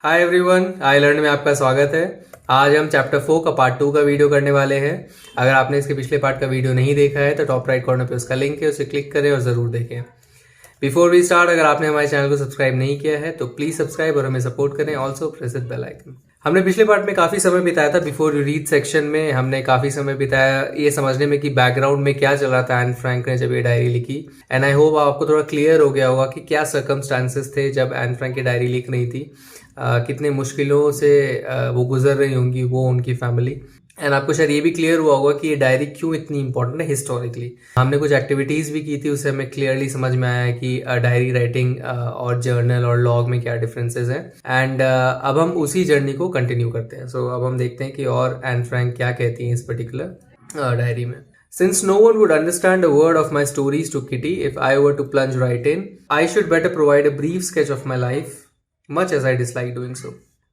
Hi everyone, I learn में आपका स्वागत है। आज हम चैप्टर 4 का पार्ट 2 का वीडियो करने वाले हैं। अगर आपने इसके पिछले पार्ट का वीडियो नहीं देखा है तो टॉप राइट कॉर्नर पे उसका लिंक है, उसे क्लिक करें और ज़रूर देखें। बिफोर वी स्टार्ट, अगर आपने हमारे चैनल को सब्सक्राइब नहीं किया है तो प्लीज सब्सक्राइब और हमें सपोर्ट करें। Also press the bell icon. हमने पिछले पार्ट में काफी समय बिताया था। बिफोर यू रीड सेक्शन में हमने काफी समय बिताया ये समझने में कि बैकग्राउंड में क्या चल रहा था एन फ्रैंक ने जब ये डायरी लिखी। एंड आई होप आपको थोड़ा क्लियर हो गया होगा कि क्या सर्कमस्टांसेस थे जब एन फ्रैंक की डायरी लिख रही थी। कितने मुश्किलों से वो गुजर रही होंगी, वो उनकी फैमिली। एंड आपको शायद ये भी क्लियर हुआ होगा कि ये डायरी क्यों इतनी इंपॉर्टेंट है हिस्टोरिकली। हमने कुछ एक्टिविटीज भी की थी, उससे हमें क्लियरली समझ में आया कि डायरी राइटिंग और जर्नल और लॉग में क्या डिफरेंसेस हैं। एंड अब हम उसी जर्नी को कंटिन्यू करते हैं। सो अब हम देखते हैं कि और एन फ्रैंक क्या कहती हैं इस पर्टिकुलर डायरी में। Since no one would understand a word of my stories to Kitty if I were to plunge right in, I should better provide a brief sketch of my life, much as I dislike doing so.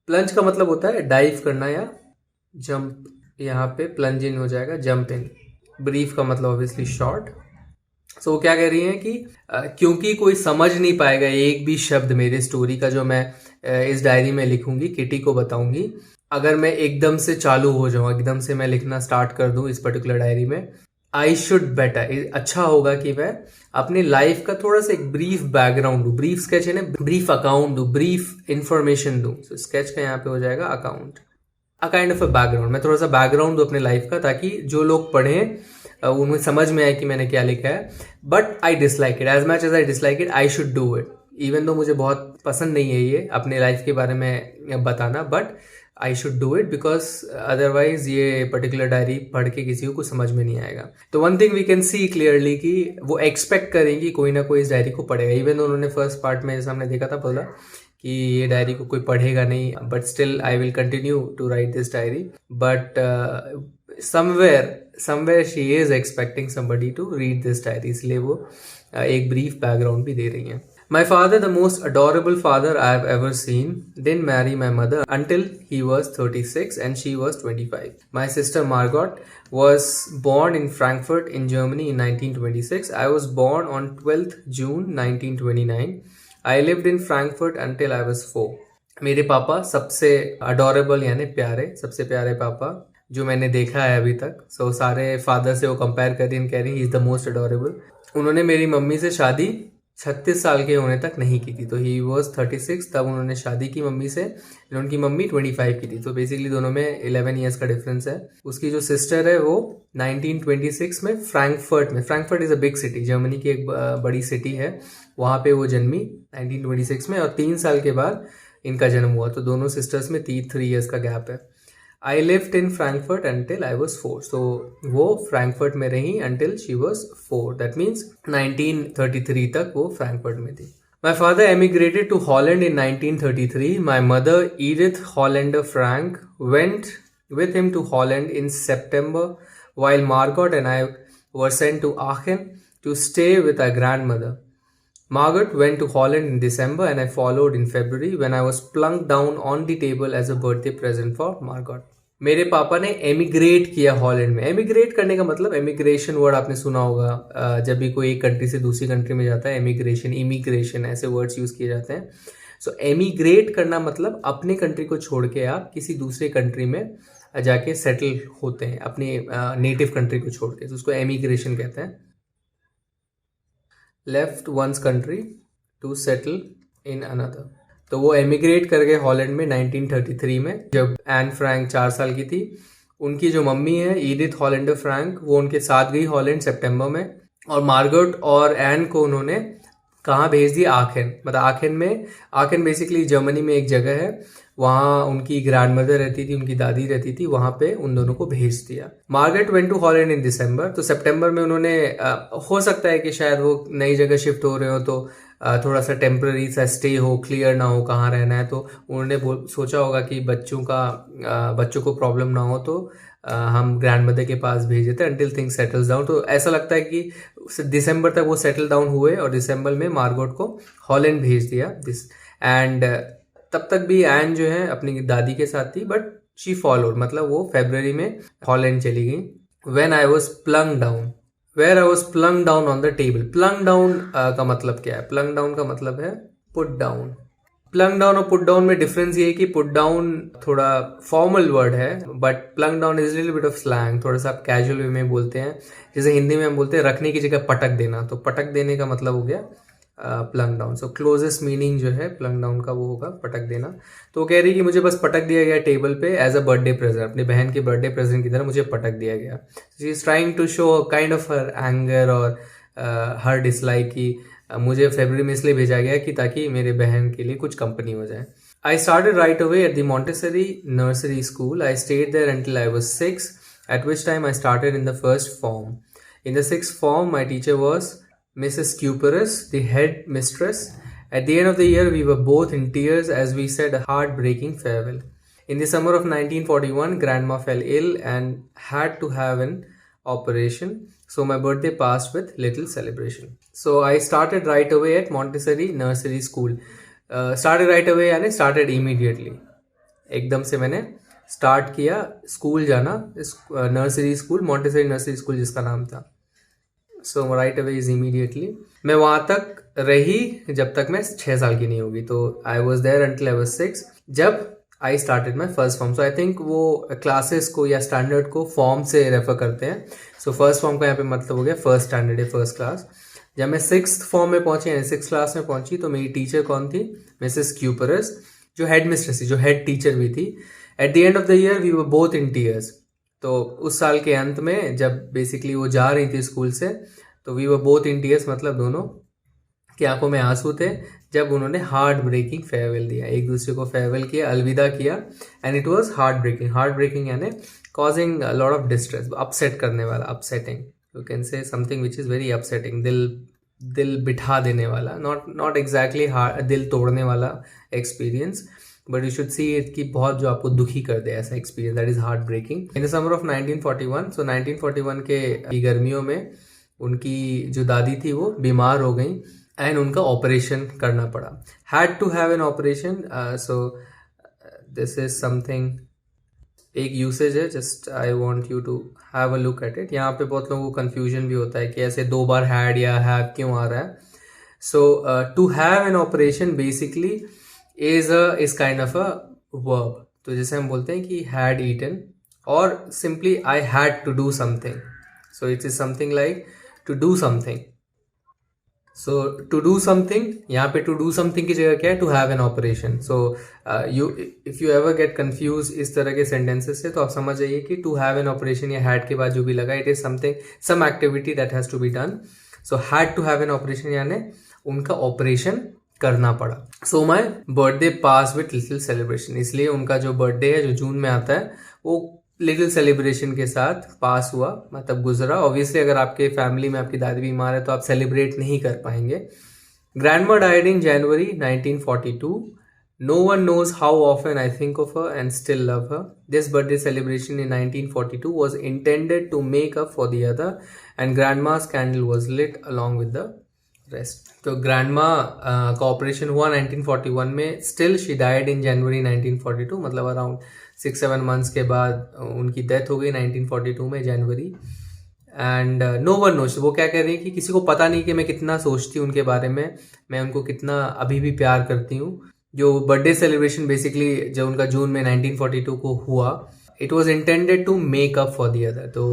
Plunge का मतलब होता है dive करना या jump. यहाँ पे plunge इन हो जाएगा जंप इन। ब्रीफ का मतलब ऑब्वियसली शॉर्ट। सो वो क्या कह रही हैं कि क्योंकि कोई समझ नहीं पाएगा एक भी शब्द मेरे स्टोरी का जो मैं इस डायरी में लिखूंगी, किटी को बताऊंगी। अगर मैं एकदम से चालू हो जाऊं, एकदम से मैं लिखना स्टार्ट कर दूं इस पर्टिकुलर डायरी में, आई शुड बेटर, अच्छा होगा कि मैं अपनी लाइफ का थोड़ा सा एक ब्रीफ बैकग्राउंड दूं। ब्रीफ स्केच है ना, ब्रीफ अकाउंट दूं, ब्रीफ इंफॉर्मेशन दूं। सो स्केच का यहाँ पे हो जाएगा account, a kind of a background. मैं थोड़ा सा बैकग्राउंड दूं अपने लाइफ का, ताकि जो लोग पढ़ें उन्हें समझ में आए कि मैंने क्या लिखा है। But I dislike it, as much as I dislike it I should do it. Even though मुझे बहुत पसंद नहीं है ये अपने लाइफ के बारे में बताना, but I should do it because otherwise ये पर्टिकुलर डायरी पढ़ के किसी को कुछ समझ में नहीं आएगा। तो one thing we can see clearly कि वो एक्सपेक्ट करेंगी कोई ना कोई इस डायरी को पढ़ेगा। इवन उन्होंने फर्स्ट पार्ट में जैसा हमने देखा था बोला कि ये डायरी को कोई पढ़ेगा नहीं, but still I will continue to write this diary. But somewhere she is expecting somebody to read this diary, इसलिए वो एक ब्रीफ बैकग्राउंड भी दे रही हैं। My father, the most adorable father I have ever seen, didn't marry my mother until he was 36 and she was 25. My sister Margot was born in Frankfurt in Germany in 1926. I was born on 12th June 1929. I lived in Frankfurt until I was 4. मेरे पापा सबसे adorable यानी प्यारे, सबसे प्यारे पापा जो मैंने देखा है अभी तक। सो सारे फादर से वो कंपेयर कर रही, कह रही he is the most adorable. उन्होंने मेरी मम्मी से शादी 36 साल के होने तक नहीं की थी, तो ही वॉज 36 तब उन्होंने शादी की मम्मी से। उनकी मम्मी 25 की थी, तो बेसिकली दोनों में 11 ईयर्स का डिफरेंस है। उसकी जो सिस्टर है वो 1926 में फ्रैंकफर्ट में, Frankfurt is a big city, Germany की एक बड़ी सिटी है, वहाँ पे वो जन्मी 1926 में, और 3 साल के बाद इनका जन्म हुआ। तो दोनों सिस्टर्स में 3 ईयर्स का गैप है। I lived in Frankfurt until I was 4. सो वो फ्रैंकफर्ट में रही until she was 4. That means 1933 तक वो फ्रैंकफर्ट में थी। My father emigrated to Holland in 1933. My mother, Edith Hollander Frank, went with him to Holland in September, while Margot and I were sent to Aachen to stay with our grandmother. Margot went to Holland in December and I followed in February when I was plunked down on the table as a birthday present for Margot. मेरे पापा ने एमिग्रेट किया Holland में। एमिग्रेट करने का मतलब, emigration word आपने सुना होगा, जब भी कोई एक कंट्री से दूसरी कंट्री में जाता है, एमिग्रेशन, इमिग्रेशन ऐसे वर्ड्स यूज किए जाते हैं। सो एमिग्रेट करना मतलब अपने कंट्री को छोड़ के आप किसी दूसरे कंट्री में जाके सेटल होते हैं, अपने नेटिव कंट्री को छोड़ के, तो उसको एमिग्रेशन कहते हैं। Left one's country to settle in another, तो वो एमिग्रेट कर गए हॉलैंड में 1933 में, जब एन फ्रैंक 4 साल की थी। उनकी जो मम्मी है ईडिथ हॉलैंडर फ्रैंक, वो उनके साथ गई हॉलैंड सितंबर में, और मार्गरेट और एन को उन्होंने कहाँ भेज दिया? आखेन। मतलब आखेन में, आखेन बेसिकली जर्मनी में एक जगह है, वहाँ उनकी ग्रैंड मदर रहती थी, उनकी दादी रहती थी, वहाँ पे उन दोनों को भेज दिया। मार्गरेट वेंट टू हॉलैंड इन दिसंबर, तो सितंबर में उन्होंने हो सकता है कि शायद वो नई जगह शिफ्ट हो रहे हो, तो थोड़ा सा टेम्पररी सा स्टे हो, क्लियर ना हो कहाँ रहना है, तो उन्होंने सोचा होगा कि बच्चों को प्रॉब्लम ना हो, तो हम ग्रैंड मदर के पास भेज देते हैं अंटिल थिंग्स सेटल्स डाउन। तो ऐसा लगता है कि दिसंबर तक वो सेटल डाउन हुए और दिसंबर में मार्गरेट को हॉलैंड भेज दिया दिस। एंड तब तक भी एन जो है अपनी दादी के साथ थी, बट शी फॉलोड, मतलब वो फरवरी में हॉलैंड चली गई। When I was plunge down, where I was plunge down on the table. Plunge down का मतलब क्या है? प्लंग डाउन का मतलब है पुट डाउन। प्लंग डाउन और पुट डाउन में डिफरेंस ये है कि पुट डाउन थोड़ा फॉर्मल वर्ड है, but plunge down is little bit of slang, थोड़ा सा आप कैजुअल वे में बोलते हैं। जैसे हिंदी में हम बोलते हैं रखने की जगह पटक देना, तो पटक देने का मतलब हो गया प्लंग डाउन। सो क्लोजेस्ट मीनिंग जो है प्लंग डाउन का वो होगा पटक देना। तो वो कह रही कि मुझे बस पटक दिया गया टेबल पे एज अ बर्थडे प्रेजेंट, अपनी बहन के बर्थडे प्रेजेंट की तरह मुझे पटक दिया गया। She is trying to show kind of her anger और हर डिसलाइक की मुझे फरवरी में इसलिए भेजा गया कि ताकि मेरे बहन के लिए कुछ कंपनी हो जाए। I started right away at the Montessori nursery school. I stayed there until I was 6, at which time I started in the first form. In the sixth form, my teacher was Mrs. Cuperus, the head mistress. At the end of the year, we were both in tears as we said a heartbreaking farewell. In the summer of 1941, Grandma fell ill and had to have an operation. So my birthday passed with little celebration. So I started right away at Montessori nursery school. Started right away यानी started immediately, एकदम से मैंने start किया school जाना, nursery school, Montessori nursery school जिसका नाम था। सो right away is immediately. मैं वहाँ तक रही जब तक मैं 6 साल की नहीं होगी, तो I was there until I was 6 जब I started my first form. So I think वो क्लासेस को या स्टैंडर्ड को फॉर्म से रेफर करते हैं। सो फर्स्ट फॉर्म का यहाँ पे मतलब हो गया फर्स्ट स्टैंडर्ड या फर्स्ट क्लास। जब मैं 6th फॉर्म में पहुंची यानी 6th क्लास में पहुंची तो मेरी टीचर कौन थी? मिसेस क्यूपरस, जो हेड मिस्ट्रेस थी, जो हेड टीचर भी थी। At the end of the year we were both in tears. तो उस साल के अंत में जब बेसिकली वो जा रही थी स्कूल से, तो we were both in tears मतलब दोनों की आंखों में आंसू थे जब उन्होंने हार्ट ब्रेकिंग फेयरवेल दिया, एक दूसरे को फेयरवेल किया, अलविदा किया। And it was heart breaking यानी causing lot of distress, upset करने वाला, upsetting, you can say something which is very upsetting, दिल बिठा देने वाला, नॉट एग्जैक्टली दिल तोड़ने वाला experience, but you should see it कि बहुत जो आपको दुखी कर दे ऐसा experience, that is heart breaking. In the summer of 1941, so 1941 के गर्मियों में उनकी जो दादी थी वो बीमार हो गई एंड उनका ऑपरेशन करना पड़ा। Had to have an operation. So this is something, एक यूसेज है, just I want you to have a look at it. यहाँ पे बहुत लोगों को कन्फ्यूजन भी होता है कि ऐसे 2 बार हैड या हैव क्यों आ रहा है। So to have an operation basically is kind of a verb. तो जैसे हम बोलते हैं कि हैड ईटन और simply I had to do something, so it is something like to do something. So to do something, यहाँ पे to do something की जगह क्या है? To have an operation. So if you ever get confuse इस तरह के sentences से, तो आप समझ जाइए कि टू हैव एन ऑपरेशन या हैड के बाद जो भी लगा, it is something, some activity that has to be done. So had to have an operation यानी उनका ऑपरेशन करना पड़ा। So my birthday pass with little celebration, इसलिए उनका जो बर्थडे है जो जून में आता है वो लिटिल सेलिब्रेशन के साथ पास हुआ, मतलब गुजरा। ऑब्वियसली अगर आपके फैमिली में आपकी दादी बीमार है तो आप सेलिब्रेट नहीं कर पाएंगे। Grandma died in January 1942. No one knows how often I think of her and still love her. This birthday celebration in 1942 was intended to make up for the other, and grandma's candle was lit along with the rest. तो grandma का operation हुआ 1941 में, still she died in जनवरी 1942, मतलब around 6-7 months के बाद उनकी death हो गई 1942 में जनवरी। एंड नो वन नोस, वो क्या कह रही है कि किसी को पता नहीं कि मैं कितना सोचती हूँ उनके बारे में, मैं उनको कितना अभी भी प्यार करती हूँ। जो बर्थडे सेलिब्रेशन बेसिकली जब उनका जून में 1942 को हुआ, it was intended to make up for the other. तो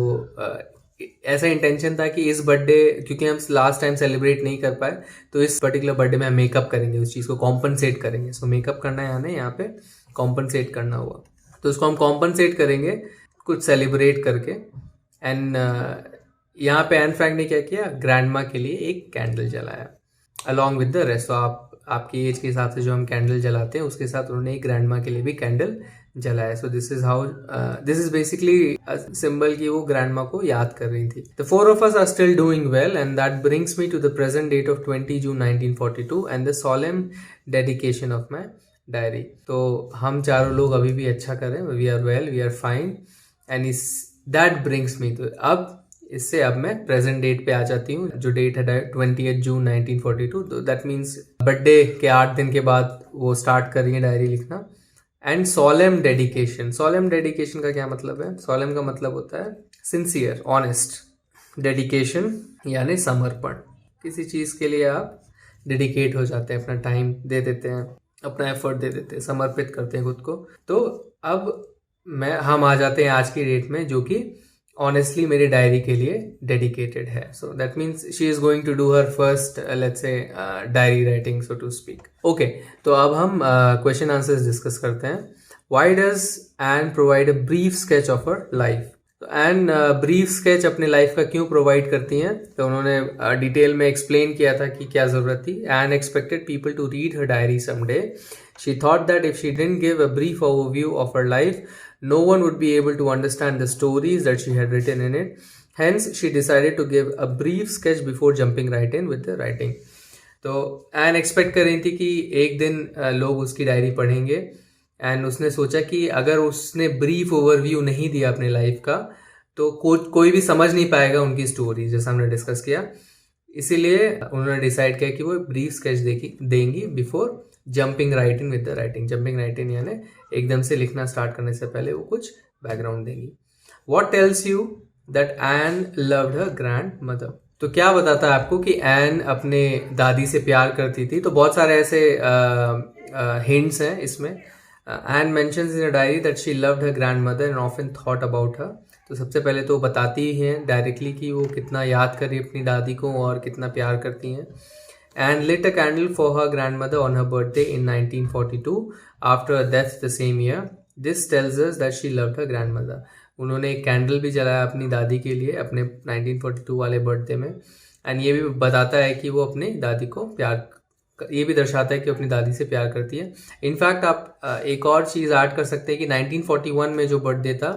ऐसा इंटेंशन था कि इस बर्थडे, क्योंकि हम लास्ट टाइम सेलिब्रेट नहीं कर पाए, तो इस पर्टिकुलर बर्थडे में हम मेकअप करेंगे, उस चीज़ को कॉम्पनसेट करेंगे। सो मेकअप करना है यानी यहाँ पे कॉम्पनसेट करना हुआ, तो उसको हम कॉम्पनसेट करेंगे कुछ सेलिब्रेट करके। एंड यहाँ पे एन फ्रैंक ने क्या किया? ग्रैंडमा के लिए एक कैंडल जलाया अलॉन्ग विद द रेस्ट। तो आपकी एज के हिसाब से जो हम कैंडल जलाते हैं उसके साथ उन्होंने एक ग्रैंडमा के लिए भी कैंडल जलाया। सो दिस इज बेसिकली सिंबल की वो ग्रैंडमा को याद कर रही थी। The 4 of us are still doing well and that brings me to the present date of 20 June 1942 and the solemn dedication of my diary. तो हम चारों लोग अभी भी अच्छा कर रहे हैं, we are well, we are fine and that brings me to अब मैं प्रेजेंट डेट पे आ जाती हूँ, जो डेट है 20 जून 1942। तो दैट मीन्स बर्थडे के 8 दिन के बाद वो स्टार्ट कर रही है डायरी लिखना। And solemn dedication, solemn dedication का क्या मतलब है? सोलेम का मतलब होता है सिंसियर, ऑनेस्ट। डेडिकेशन यानी समर्पण, किसी चीज़ के लिए आप डेडिकेट हो जाते हैं, अपना टाइम दे देते हैं। अपना एफर्ट दे देते हैं, समर्पित करते हैं खुद को। तो अब हम आ जाते हैं आज की डेट में, जो कि ऑनेस्टली मेरी डायरी के लिए डेडिकेटेड है। So that means she is going to do her first let's say diary writing, so to speak. Okay, तो अब हम क्वेश्चन आंसर्स डिस्कस करते हैं। Why does Anne provide a brief sketch of her life? तो Anne brief sketch अपने life का क्यों provide करती हैं? तो उन्होंने डिटेल में एक्सप्लेन किया था कि क्या जरूरत थी। Anne expected people to read her diary someday. She thought that if she didn't give a brief overview of her life, no one would be able to understand the stories that she had written in it. Hence, she decided to give a brief sketch before jumping right in with the writing. तो N expect कर रही थी कि एक दिन लोग उसकी diary पढ़ेंगे, एंड उसने सोचा कि अगर उसने ब्रीफ ओवरव्यू नहीं दिया अपने लाइफ का तो कोई भी समझ नहीं पाएगा उनकी स्टोरी, जैसा हमने डिस्कस किया। इसीलिए उन्होंने डिसाइड किया कि वो ब्रीफ स्केच देंगी before jumping right in with the writing. Jumping right in यानी एकदम से लिखना स्टार्ट करने से पहले वो कुछ बैकग्राउंड देंगी। What tells you that N loved her grand mother? तो क्या बताता है आपको कि एन अपने दादी से प्यार करती थी? तो बहुत सारे ऐसे हिंट्स हैं इसमें। Anne mentions in a diary that she loved her grandmother and often thought about her. तो सबसे पहले तो बताती ही हैं डायरेक्टली कि वो कितना याद कर रही है अपनी दादी को और कितना प्यार करती हैं। And lit a candle for her grandmother on her birthday in 1942 after her death the same year. This tells us that she loved her grandmother. उन्होंने एक कैंडल भी जलाया अपनी दादी के लिए अपने 1942 वाले बर्थडे में, एंड ये भी बताता है कि वो अपनी दादी को ये भी दर्शाता है कि अपनी दादी से प्यार करती है। इनफैक्ट आप एक और चीज ऐड कर सकते हैं कि 1941 में जो बर्थडे था,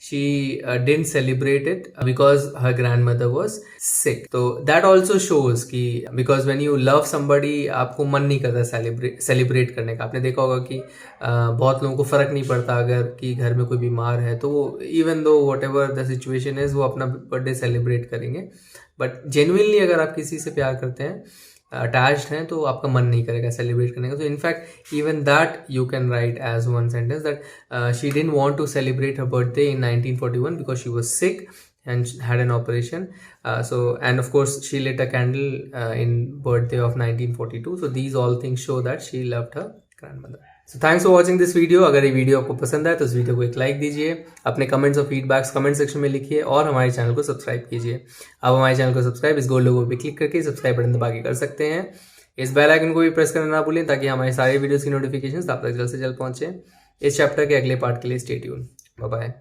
she didn't celebrate it because her grandmother was sick. तो दैट ऑल्सो शोज कि because when you love somebody, आपको मन नहीं करता सेलिब्रेट करने का। आपने देखा होगा कि बहुत लोगों को फर्क नहीं पड़ता अगर कि घर में कोई बीमार है, तो वो even though what ever the situation is, वो अपना बर्थडे सेलिब्रेट करेंगे। बट जेन्युइनली अगर आप किसी से प्यार करते हैं, अटैच्ड हैं, तो आपका मन नहीं करेगा सेलिब्रेट करने का। तो in fact even that you can write as one sentence that she didn't want to celebrate her birthday in 1941 because she was sick and had an operation. And of course she lit a candle in birthday of 1942. So these all things show that she loved her grandmother. So thanks for watching this video. अगर ये video आपको पसंद आए तो इस video को एक like दीजिए, अपने कमेंट्स और फीडबैक्स कमेंट सेक्शन में लिखिए और हमारे चैनल को सब्सक्राइब कीजिए। अब हमारे चैनल को सब्सक्राइब इस गोल लोगो पे क्लिक करके सब्सक्राइब बटन दबा के कर सकते हैं। इस बेल आइकन को भी प्रेस करना ना भूलें ताकि हमारे सारे वीडियोस की नोटिफिकेशंस आप तक जल्द से जल्द पहुंचे। इस चैप्टर के अगले पार्ट के लिए स्टे ट्यून। Bye bye.